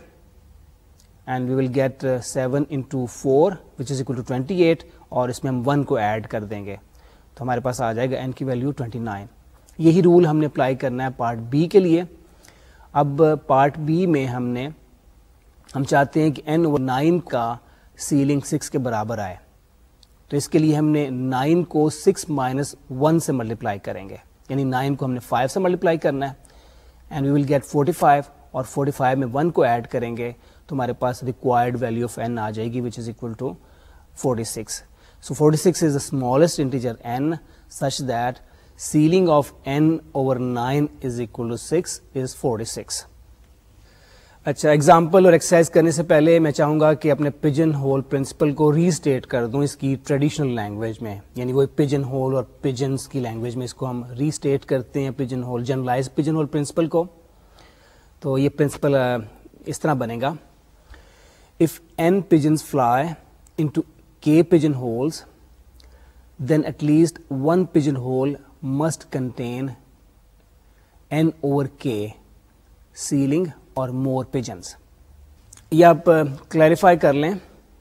and we will get 7 × 4 which is equal to 28, اور اس میں ہم 1 کو ایڈ کر دیں گے تو ہمارے پاس آ جائے گا n کی ویلیو 29. یہی رول ہم نے اپلائی کرنا ہے پارٹ بی کے لیے. اب پارٹ بی میں ہم چاہتے ہیں کہ n/9 کا سیلنگ 6 کے برابر آئے, تو اس کے لیے ہم نے 9 کو 6 - 1 سے ملٹیپلائی کریں گے, یعنی 9 کو ہم نے 5 سے ملٹیپلائی کرنا ہے, اینڈ وی ول گیٹ 45, اور 45 میں 1 کو ایڈ کریں گے تو ہمارے پاس ریکوائرڈ ویلیو آف n آ جائے گی which is equal to 46. So 46 is the smallest integer n such that ceiling of n/9 is equal to 6 is 46. اچھا, ایگزامپل اور ایکسرسائز کرنے سے پہلے میں چاہوں گا کہ اپنے پجن ہول پرنسپل کو ری اسٹیٹ کر دوں اس کی ٹریڈیشنل لینگویج میں, یعنی وہ پجن ہول اور پجنس کی لینگویج میں اس کو ہم ری اسٹیٹ کرتے ہیں pigeon hole, generalize pigeon hole principle کو. تو یہ پرنسپل اس طرح بنے گا: if n pigeons fly into k pigeon holes, then at least one pigeonhole must contain n/k ceiling or more pigeons. یہ آپ کلیریفائی کر لیں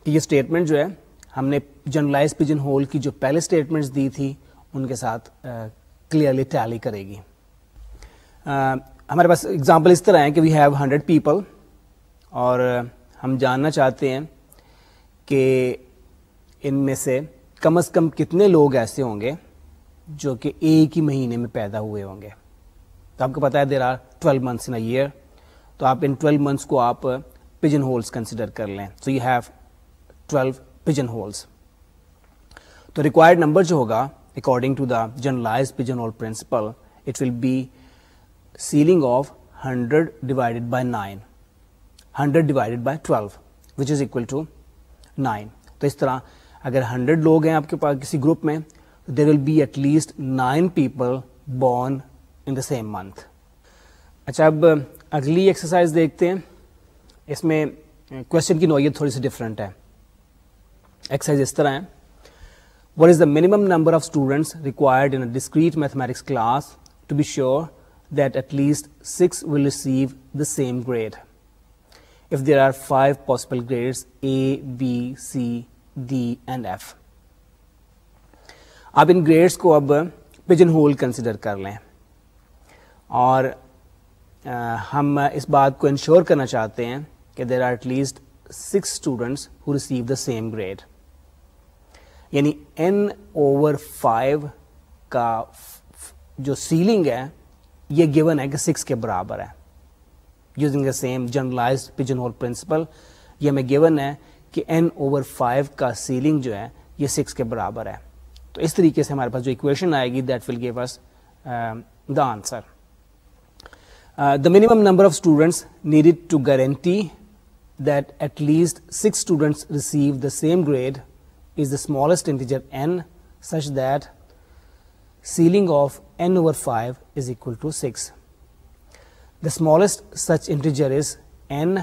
کہ یہ اسٹیٹمنٹ جو ہے ہم نے جنرلائز پجن ہول کی جو پہلے اسٹیٹمنٹس دی تھی ان کے ساتھ کلیئرلی ٹیلی کرے گی. ہمارے پاس ایگزامپل اس طرح ہے کہ وی ہیو 100 پیپل, اور ہم جاننا چاہتے ہیں کہ ان میں سے کم از کم کتنے لوگ ایسے ہوں گے جو کہ ایک ہی مہینے میں پیدا ہوئے ہوں گے. تو آپ کو پتا ہے there are 12 months in a year, تو آپ ان 12 months کو آپ پجن ہولس کنسیڈر کر لیں. So you have 12 pigeon holes. تو ریکوائرڈ نمبر جو ہوگا according to the generalize pigeon hole principle, it will be ceiling of 100 divided by 9, 100 divided by 12 which is equal to 9. تو اس طرح اگر 100 لوگ ہیں آپ کے پاس کسی گروپ میں, there will be at least 9 people born in the same month. اچھا, اب اگلی ایکسرسائز دیکھتے ہیں. اس میں کوشچن کی نوعیت تھوڑی سی ڈفرینٹ ہے. ایکسرسائز اس طرح ہے: what is the minimum number of students required in a discrete mathematics class to be sure that at least 6 will receive the same grade if there are 5 possible grades A, B, C, D and F. آپ ان گریڈس کو اب پجن ہول کنسیڈر کر لیں, اور ہم اس بات کو انشور کرنا چاہتے ہیں کہ there are at least 6 students who receive the same grade, یعنی n/5 کا جو سیلنگ ہے یہ گیون ہے کہ 6 کے برابر ہے. Using the same generalized pigeon hole principle, یہ ہمیں گیون ہے کہ n/5 کا سیلنگ جو ہے یہ 6 کے برابر ہے. تو اس طریقے سے ہمارے پاس جو اکویشن آئے گی that will give us the answer. The minimum number of students needed to guarantee that at least 6 students receive the same grade is the smallest integer n such that ceiling of n/5 is equal to 6. The smallest such integer is n,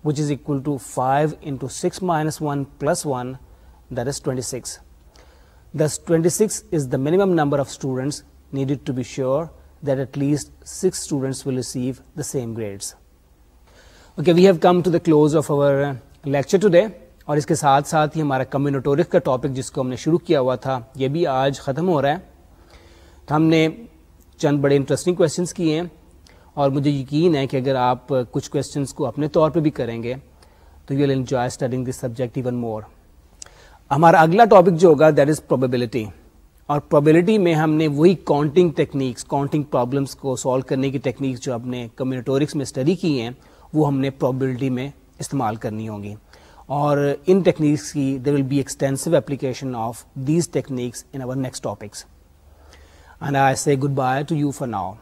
which is equal to 5 into 6 minus 1 plus 1, that is 26. Thus 26 is the minimum number of students needed to be sure that at least 6 students will receive the same grades. Okay, we have come to the close of our lecture today, اور اس کے ساتھ ساتھ ہی ہمارا کمبینیٹورکس کا ٹاپک جس کو ہم نے شروع کیا ہوا تھا یہ بھی آج ختم ہو رہا ہے. تو ہم نے چند بڑے انٹرسٹنگ کویسچنس کیے ہیں, اور مجھے یقین ہے کہ اگر آپ کچھ کویسچنس کو اپنے طور پہ بھی کریں گے تو you will enjoy studying this subject even more. ہمارا اگلا ٹاپک جو ہوگا دیٹ از پروبیبلٹی, اور پروبیبلٹی میں ہم نے وہی کاؤنٹنگ ٹیکنیکس, کاؤنٹنگ پرابلمس کو سالو کرنے کی ٹیکنیکس جو ہم نے کمبینیٹورکس میں اسٹڈی کی ہیں وہ ہم نے پروبیبلٹی میں استعمال کرنی ہوں گی, اور ان ٹیکنیکس کی there will be extensive application of these techniques in our next topics. And I say good bye to you for now.